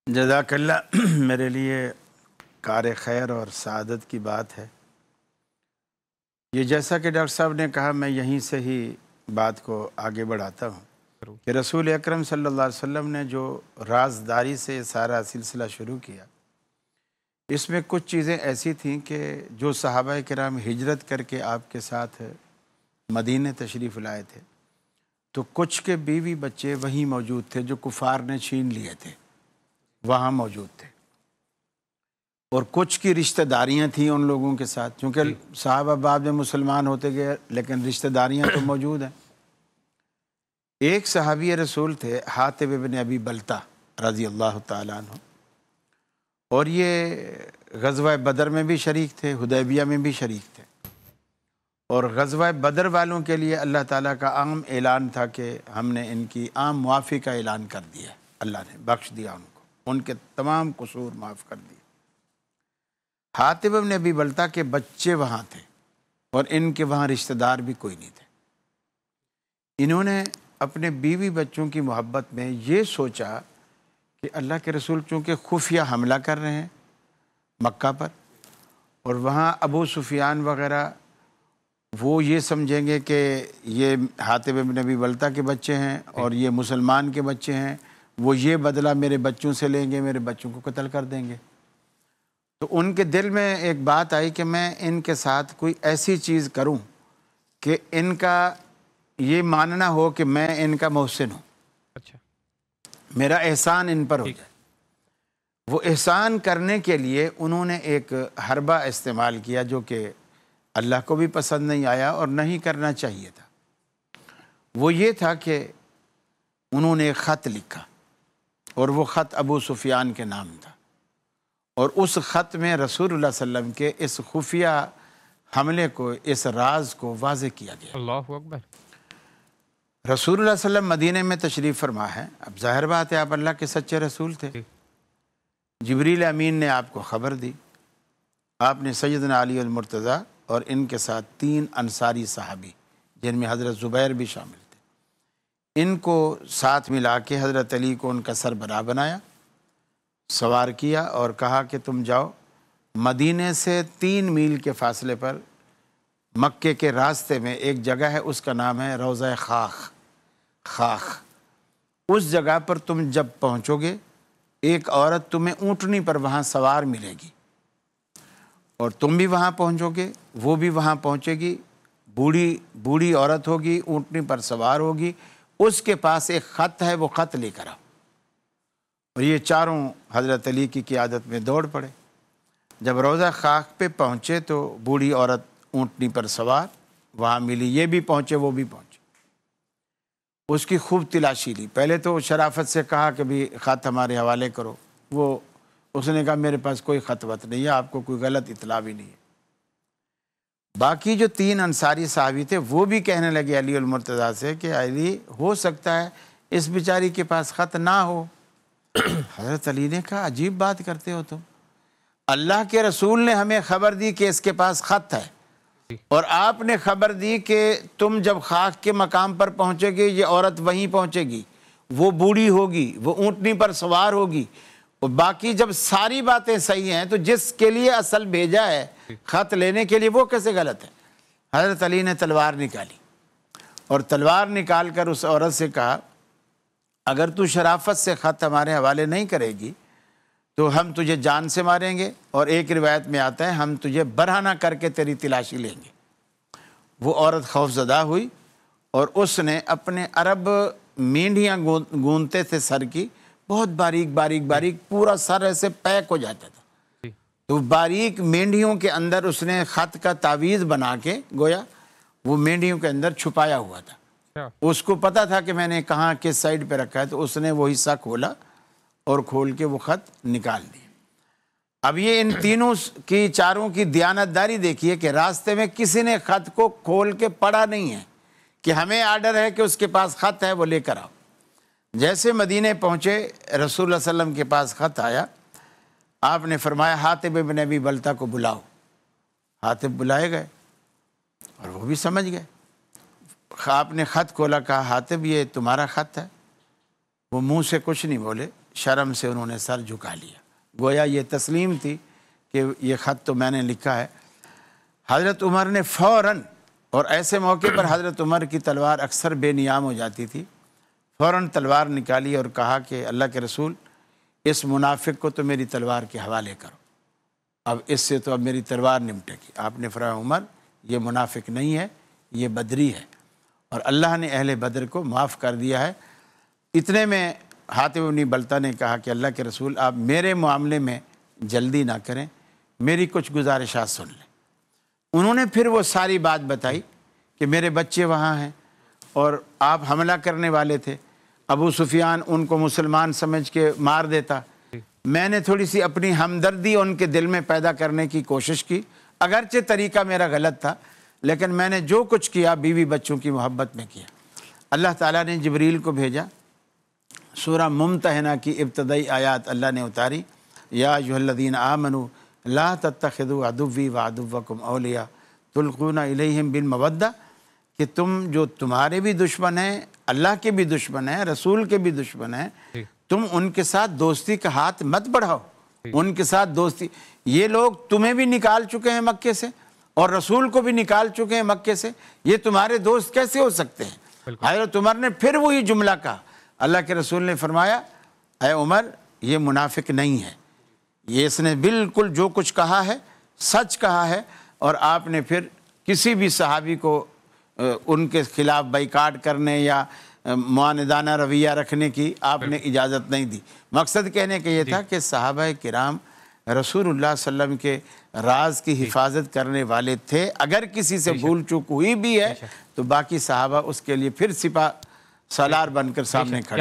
جزاک اللہ میرے لیے کار خیر اور سعادت کی بات ہے یہ، جیسا کہ ڈاکٹر صاحب نے کہا میں یہیں سے ہی بات کو آگے بڑھاتا ہوں کہ رسول اکرم صلی اللہ علیہ وسلم نے جو رازداری سے سارا سلسلہ شروع کیا، اس میں کچھ چیزیں ایسی تھیں کہ جو صحابہ کرام ہجرت کر کے آپ کے ساتھ مدینہ تشریف لائے تھے تو کچھ کے بیوی بچے وہیں موجود تھے جو کفار نے چھین لیے تھے، وہاں موجود تھے، اور کچھ کی رشتہ داریاں تھیں ان لوگوں کے ساتھ، چونکہ صحابہ بعد میں مسلمان ہوتے گئے لیکن رشتہ داریاں تو موجود ہیں۔ ایک صحابی رسول تھے حاتب ابن ابی بلتہ رضی اللہ تعالیٰ عنہ، اور یہ غزوہ بدر میں بھی شریک تھے، حدیبیہ میں بھی شریک تھے، اور غزوہ بدر والوں کے لیے اللہ تعالیٰ کا عام اعلان تھا کہ ہم نے ان کی عام معافی کا اعلان کر دیا، اللہ نے بخش دیا ان کو، ان کے تمام قصور معاف کر دیے۔ حاتب بن ابی بلتہ کے بچے وہاں تھے اور ان کے وہاں رشتہ دار بھی کوئی نہیں تھے۔ انہوں نے اپنے بیوی بچوں کی محبت میں یہ سوچا کہ اللہ کے رسول چونکہ خفیہ حملہ کر رہے ہیں مکہ پر، اور وہاں ابو سفیان وغیرہ وہ یہ سمجھیں گے کہ یہ حاتب بن ابی بلتہ کے بچے ہیں اور یہ مسلمان کے بچے ہیں، وہ یہ بدلہ میرے بچوں سے لیں گے، میرے بچوں کو قتل کر دیں گے۔ تو ان کے دل میں ایک بات آئی کہ میں ان کے ساتھ کوئی ایسی چیز کروں کہ ان کا یہ ماننا ہو کہ میں ان کا محسن ہوں، اچھا، میرا احسان ان پر ہو جائے۔ وہ احسان کرنے کے لیے انہوں نے ایک حربہ استعمال کیا جو کہ اللہ کو بھی پسند نہیں آیا اور نہیں کرنا چاہیے تھا۔ وہ یہ تھا کہ انہوں نے ایک خط لکھا، اور وہ خط ابو سفیان کے نام تھا، اور اس خط میں رسول اللہ صلی اللہ علیہ وسلم کے اس خفیہ حملے کو، اس راز کو واضح کیا گیا۔ اللہ اکبر۔ رسول اللہ صلی اللہ علیہ وسلم مدینہ میں تشریف فرما ہے، اب ظاہر بات ہے آپ اللہ کے سچے رسول تھے، جبریل امین نے آپ کو خبر دی، آپ نے سیدنا علی المرتضیٰ اور ان کے ساتھ 3 انصاری صحابی جن میں حضرت زبیر بھی شامل تھے، ان کو ساتھ ملا کے حضرت علی کو ان کا سربراہ بنایا، سوار کیا اور کہا کہ تم جاؤ مدینے سے 3 میل کے فاصلے پر مکے کے راستے میں ایک جگہ ہے، اس کا نام ہے روضہ خاخ۔ اس جگہ پر تم جب پہنچو گے ایک عورت تمہیں اونٹنی پر وہاں سوار ملے گی، اور تم بھی وہاں پہنچو گے، وہ بھی وہاں پہنچے گی، بوڑھی عورت ہوگی، اونٹنی پر سوار ہوگی، اس کے پاس ایک خط ہے، وہ خط لے کر آؤ۔ اور یہ چاروں حضرت علی کی قیادت میں دوڑ پڑے۔ جب روضہ خاک پہ پہنچے تو بوڑھی عورت اونٹنی پر سوار وہاں ملی، یہ بھی پہنچے وہ بھی پہنچے، اس کی خوب تلاشی لی۔ پہلے تو شرافت سے کہا کہ بھی خط ہمارے حوالے کرو، اس نے کہا میرے پاس کوئی خط وط نہیں ہے، آپ کو کوئی غلط اطلاع بھی نہیں ہے۔ باقی جو 3 انصاری صحابی تھے وہ بھی کہنے لگے علی المرتضیٰ سے کہ علی ہو سکتا ہے اس بیچاری کے پاس خط نہ ہو۔ حضرت علی نے کہا عجیب بات کرتے ہو تم، اللہ کے رسول نے ہمیں خبر دی کہ اس کے پاس خط ہے، اور آپ نے خبر دی کہ تم جب خاک کے مقام پر پہنچے گے یہ عورت وہیں پہنچے گی، وہ بوڑھی ہوگی، وہ اونٹنی پر سوار ہوگی، اور باقی جب ساری باتیں صحیح ہیں تو جس کے لیے اصل بھیجا ہے خط لینے کے لیے وہ کیسے غلط ہے؟ حضرت علی نے تلوار نکالی اور تلوار نکال کر اس عورت سے کہا اگر تو شرافت سے خط ہمارے حوالے نہیں کرے گی تو ہم تجھے جان سے ماریں گے، اور ایک روایت میں آتا ہے ہم تجھے برہنہ کر کے تیری تلاشی لیں گے۔ وہ عورت خوف زدہ ہوئی اور اس نے اپنے عرب مینڈیاں گونتے تھے سر کی، بہت باریک پورا سر ایسے پیک ہو جاتا تھا، تو باریک مینڈیوں کے اندر اس نے خط کا تعویذ بنا کے گویا وہ مینڈیوں کے اندر چھپایا ہوا تھا۔ اس کو پتا تھا کہ میں نے کہاں کس سائڈ پہ رکھا ہے، تو اس نے وہ حصہ کھولا اور کھول کے وہ خط نکال دیا۔ اب یہ ان تینوں کی چاروں کی دیانتداری دیکھیے کہ راستے میں کسی نے خط کو کھول کے پڑھا نہیں ہے کہ ہمیں آرڈر ہے کہ اس کے پاس خط ہے وہ لے کر آؤ۔ جیسے مدینے پہنچے رسول اللہ صلی اللہ علیہ وسلم کے پاس خط آیا، آپ نے فرمایا حاتب بن ابی بلتہ کو بلاؤ۔ حاتب بلائے گئے اور وہ بھی سمجھ گئے۔ آپ نے خط کھولا، کہا حاتب یہ تمہارا خط ہے؟ وہ منہ سے کچھ نہیں بولے، شرم سے انہوں نے سر جھکا لیا، گویا یہ تسلیم تھی کہ یہ خط تو میں نے لکھا ہے۔ حضرت عمر نے فوراً، اور ایسے موقع پر حضرت عمر کی تلوار اکثر بے نیام ہو جاتی تھی، فوراً تلوار نکالی اور کہا کہ اللہ کے رسول اس منافق کو تو میری تلوار کے حوالے کرو، اب اس سے تو اب میری تلوار نمٹے گی۔ آپ نے فرمایا عمر یہ منافق نہیں ہے، یہ بدری ہے، اور اللہ نے اہل بدر کو معاف کر دیا ہے۔ اتنے میں حاتم بن بلتہ نے کہا کہ اللہ کے رسول آپ میرے معاملے میں جلدی نہ کریں، میری کچھ گزارشات سن لیں۔ انہوں نے پھر وہ ساری بات بتائی کہ میرے بچے وہاں ہیں اور آپ حملہ کرنے والے تھے، ابو سفیان ان کو مسلمان سمجھ کے مار دیتا، میں نے تھوڑی سی اپنی ہمدردی ان کے دل میں پیدا کرنے کی کوشش کی، اگرچہ طریقہ میرا غلط تھا لیکن میں نے جو کچھ کیا بیوی بچوں کی محبت میں کیا۔ اللہ تعالیٰ نے جبریل کو بھیجا، سورہ ممتحنہ کی ابتدائی آیات اللہ نے اتاری، یا ایھا الذین آمنوا لا تتخذوا عدوی وعدوکم اولیاء تلقون الیہم بالمودہ، کہ تم جو تمہارے بھی دشمن ہیں، اللہ کے بھی دشمن ہیں، رسول کے بھی دشمن ہیں، تم ان کے ساتھ دوستی کا ہاتھ مت بڑھاؤ، ان کے ساتھ دوستی، یہ لوگ تمہیں بھی نکال چکے ہیں مکے سے اور رسول کو بھی نکال چکے ہیں مکے سے، یہ تمہارے دوست کیسے ہو سکتے ہیں؟ حضرت عمر نے پھر وہی جملہ کہا، اللہ کے رسول نے فرمایا اے عمر یہ منافق نہیں ہے، یہ اس نے بالکل جو کچھ کہا ہے سچ کہا ہے، اور آپ نے پھر کسی بھی صحابی کو ان کے خلاف بائیکاٹ کرنے یا معاندانہ رویہ رکھنے کی آپ نے اجازت نہیں دی۔ مقصد کہنے کا یہ تھا کہ صحابہ کرام رسول اللہ صلی اللہ علیہ وسلم کے راز کی حفاظت کرنے والے تھے، اگر کسی سے بھول چوک ہوئی بھی ہے تو باقی صحابہ اس کے لیے پھر سپہ سالار بن کر سامنے کھڑے۔